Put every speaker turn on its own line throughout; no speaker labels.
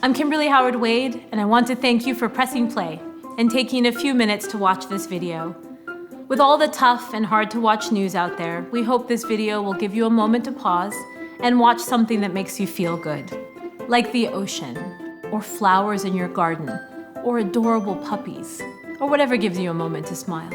I'm Kimberly Howard Wade, and I want to thank you for pressing play and taking a few minutes to watch this video. With all the tough and hard to watch news out there, we hope this video will give you a moment to pause and watch something that makes you feel good, like the ocean, or flowers in your garden, or adorable puppies, or whatever gives you a moment to smile.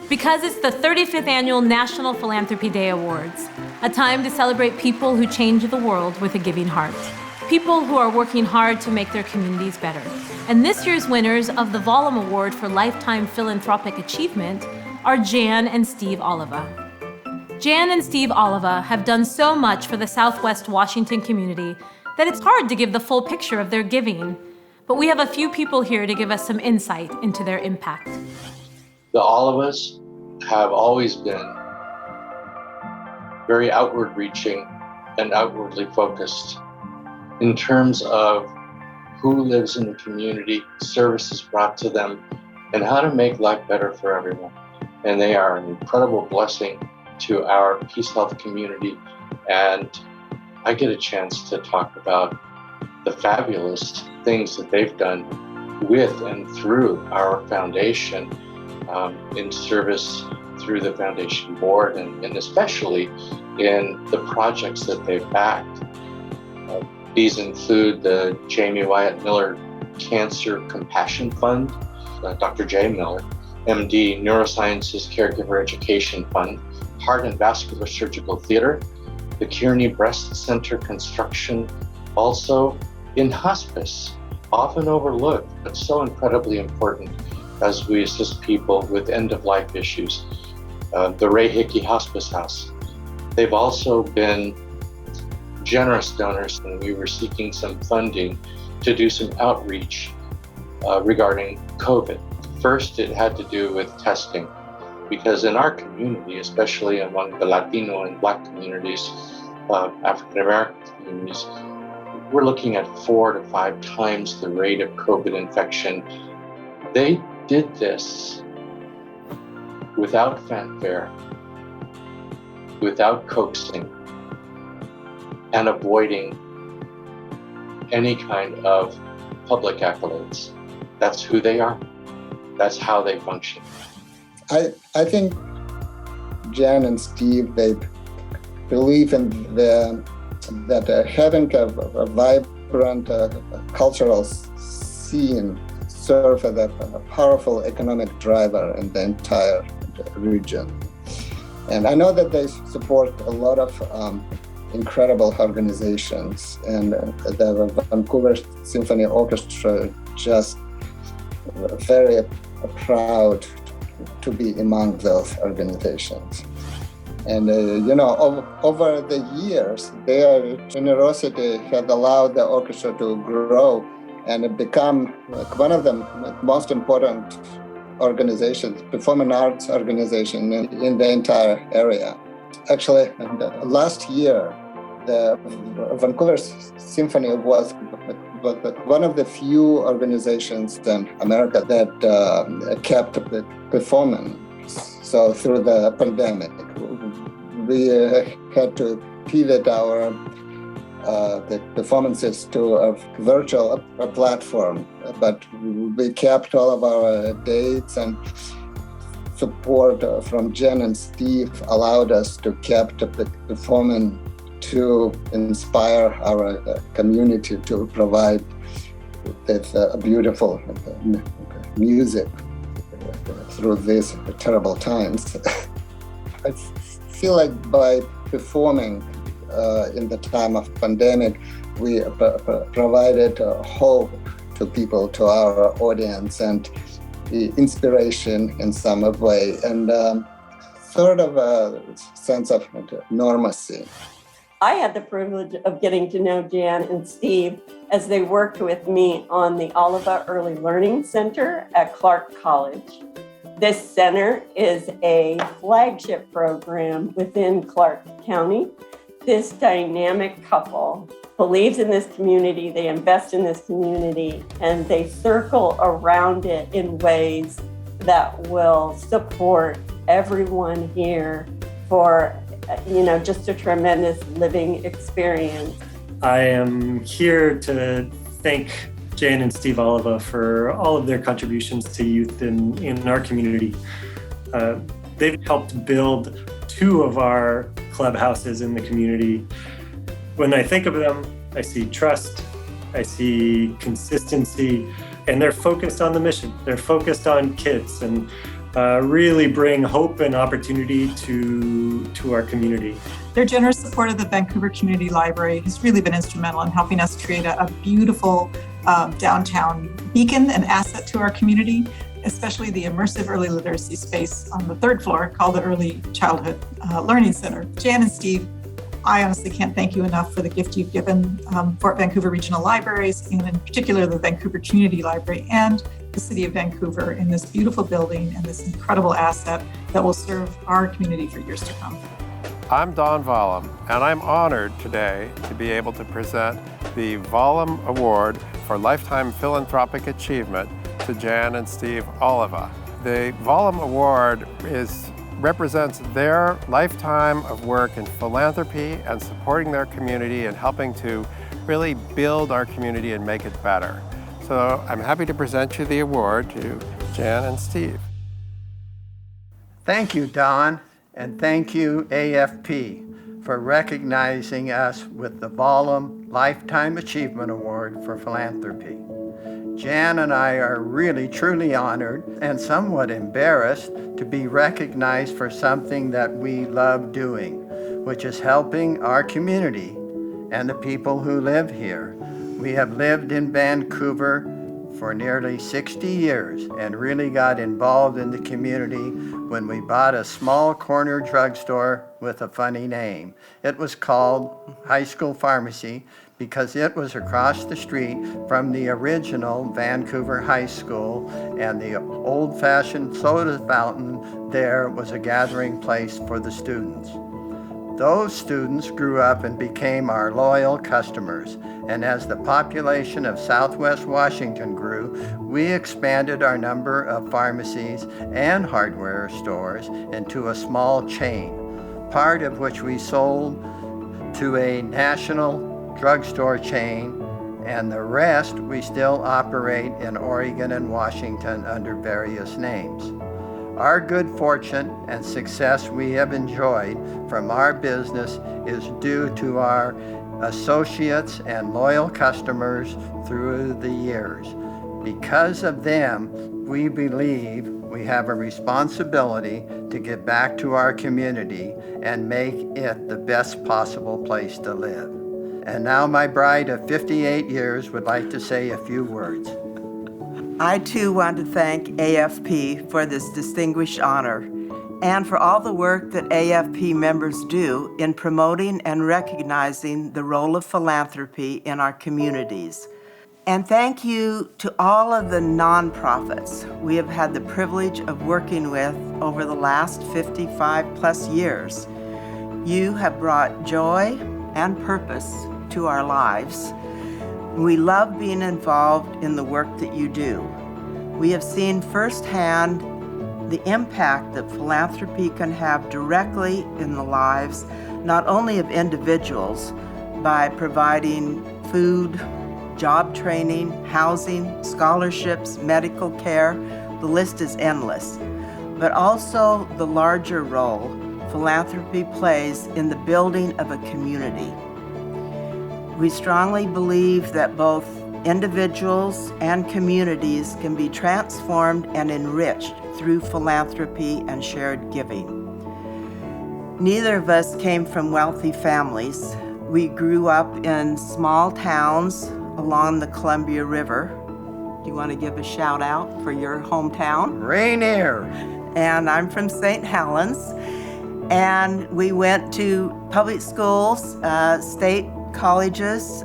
Because it's the 35th Annual National Philanthropy Day Awards, a time to celebrate people who change the world with a giving heart. People who are working hard to make their communities better. And this year's winners of the Vollum Award for Lifetime Philanthropic Achievement are Jan and Steve Oliva. Jan and Steve Oliva have done so much for the Southwest Washington community that it's hard to give the full picture of their giving. But we have a few people here to give us some insight into their impact.
The Olivas have always been very outward-reaching and outwardly focused in terms of who lives in the community, services brought to them, and how to make life better for everyone. And they are an incredible blessing to our Peace Health community. And I get a chance to talk about the fabulous things that they've done with and through our foundation, in service through the foundation board, and especially in the projects that they've backed. These include the Jamie Wyatt Miller Cancer Compassion Fund, Dr. J. Miller, MD, Neurosciences Caregiver Education Fund, Heart and Vascular Surgical Theater, the Kearney Breast Center construction, also in hospice, often overlooked, but so incredibly important as we assist people with end-of-life issues. The Ray Hickey Hospice House. They've also been generous donors, and we were seeking some funding to do some outreach regarding COVID. First, it had to do with testing, because in our community, especially among the Latino and Black communities, African American communities, we're looking at 4 to 5 times the rate of COVID infection. They did this without fanfare, without coaxing, and avoiding any kind of public accolades. That's who they are. That's how they function.
I think Jan and Steve, they believe in that having a vibrant cultural scene serve as a powerful economic driver in the entire region. And I know that they support a lot of incredible organizations, and the Vancouver Symphony Orchestra just very proud to be among those organizations. And over the years, their generosity has allowed the orchestra to grow and become one of the most important organizations, performing arts organization in the entire area. Actually, last year, the Vancouver Symphony was one of the few organizations in America that kept performing. So through the pandemic, we had to pivot our the performances to a virtual platform, but we kept all of our dates, and support from Jen and Steve allowed us to keep performing to inspire our community to provide this beautiful music through these terrible times. I feel like by performing in the time of pandemic, we provided hope to people, to our audience, and inspiration in some way, and sort of a sense of normalcy.
I had the privilege of getting to know Jan and Steve as they worked with me on the Oliva Early Learning Center at Clark College. This center is a flagship program within Clark County. This dynamic couple believes in this community, they invest in this community, and they circle around it in ways that will support everyone here for just a tremendous living experience.
I am here to thank Jan and Steve Oliva for all of their contributions to youth in our community. They've helped build 2 of our clubhouses in the community. When I think of them, I see trust, I see consistency, and they're focused on the mission. They're focused on kids and really bring hope and opportunity to our community.
Their generous support of the Vancouver Community Library has really been instrumental in helping us create a beautiful downtown beacon and asset to our community, especially the immersive early literacy space on the 3rd floor called the Early Childhood Learning Center. Jan and Steve, I honestly can't thank you enough for the gift you've given Fort Vancouver Regional Libraries, and in particular the Vancouver Community Library and the City of Vancouver in this beautiful building and this incredible asset that will serve our community for years to come.
I'm Don Vollum, and I'm honored today to be able to present the Vollum Award for Lifetime Philanthropic Achievement to Jan and Steve Oliva. The Vollum Award represents their lifetime of work in philanthropy and supporting their community and helping to really build our community and make it better. So I'm happy to present you the award to Jan and Steve.
Thank you, Don, and thank you, AFP, for recognizing us with the Vollum Lifetime Achievement Award for Philanthropy. Jan and I are really truly honored and somewhat embarrassed to be recognized for something that we love doing, which is helping our community and the people who live here. We have lived in Vancouver for nearly 60 years and really got involved in the community when we bought a small corner drugstore with a funny name. It was called High School Pharmacy because it was across the street from the original Vancouver High School, and the old-fashioned soda fountain there was a gathering place for the students. Those students grew up and became our loyal customers, and as the population of Southwest Washington grew, we expanded our number of pharmacies and hardware stores into a small chain, part of which we sold to a national drugstore chain, and the rest we still operate in Oregon and Washington under various names. Our good fortune and success we have enjoyed from our business is due to our associates and loyal customers through the years. Because of them, we believe we have a responsibility to give back to our community and make it the best possible place to live. And now my bride of 58 years would like to say a few words.
I too want to thank AFP for this distinguished honor and for all the work that AFP members do in promoting and recognizing the role of philanthropy in our communities. And thank you to all of the nonprofits we have had the privilege of working with over the last 55 plus years. You have brought joy and purpose to our lives. We love being involved in the work that you do. We have seen firsthand the impact that philanthropy can have directly in the lives, not only of individuals, by providing food, job training, housing, scholarships, medical care, the list is endless, but also the larger role philanthropy plays in the building of a community. We strongly believe that both individuals and communities can be transformed and enriched through philanthropy and shared giving. Neither of us came from wealthy families. We grew up in small towns along the Columbia River. Do you want to give a shout out for your hometown?
Rainier.
And I'm from St. Helens. And we went to public schools, state colleges,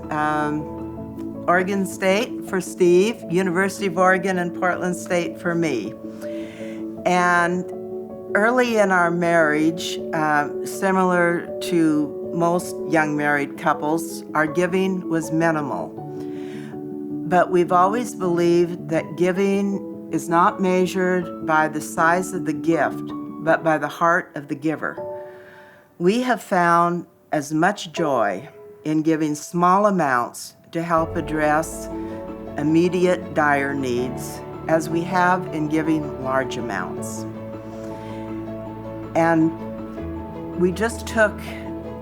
Oregon State for Steve, University of Oregon and Portland State for me. And early in our marriage, similar to most young married couples, our giving was minimal. But we've always believed that giving is not measured by the size of the gift, but by the heart of the giver. We have found as much joy in giving small amounts to help address immediate dire needs as we have in giving large amounts. And we just took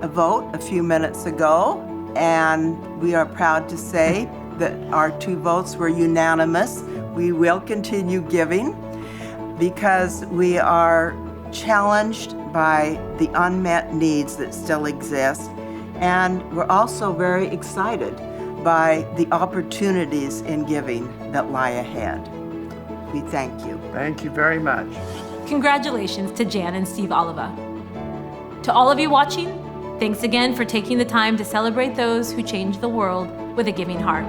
a vote a few minutes ago, and we are proud to say that our 2 votes were unanimous. We will continue giving because we are challenged by the unmet needs that still exist, and we're also very excited by the opportunities in giving that lie ahead. We thank you.
Thank you very much.
Congratulations to Jan and Steve Oliva. To all of you watching, thanks again for taking the time to celebrate those who change the world with a giving heart.